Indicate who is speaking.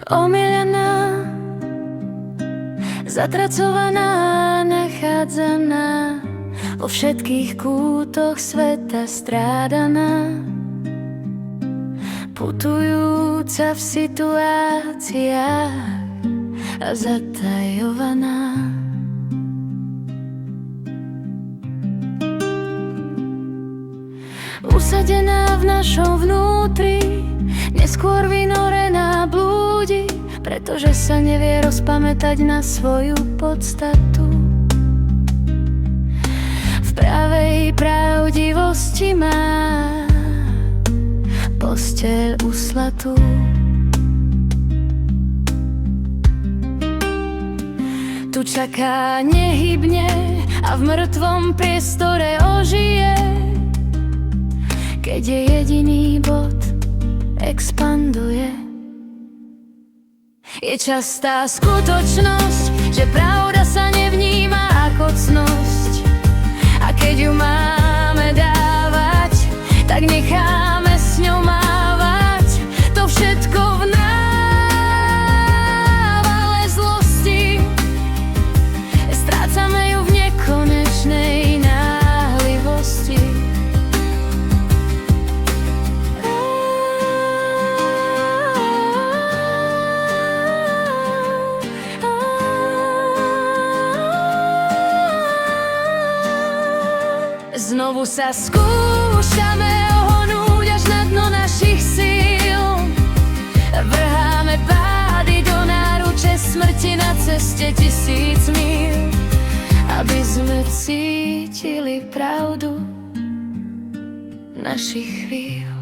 Speaker 1: Omilená, zatracovaná, nachádzaná, vo všetkých kútoch sveta strádaná, putujúca v situáciách a zatajovaná. Usadená v našom vnútri, neskôr vynorená blúdi, pretože sa nevie rozpamätať na svoju podstatu. V pravej pravdivosti má posteľ uslatú. Tu čaká nehybne a v mŕtvom priestore ožije, keď je jediný bod, expanduje. Je častá skutočnosť, že pravda sa nevníma ako cnosť, a keď ju máme dávať, tak necháme s ňou mávať. To všetko v návale zlosti, strácame ju v nekonečnej náhlivosti. Znovu sa skúšame ohnúť až na dno našich síl. Vrháme pády do náruče smrti na ceste 1000 míľ, aby sme cítili pravdu našich chvíľ.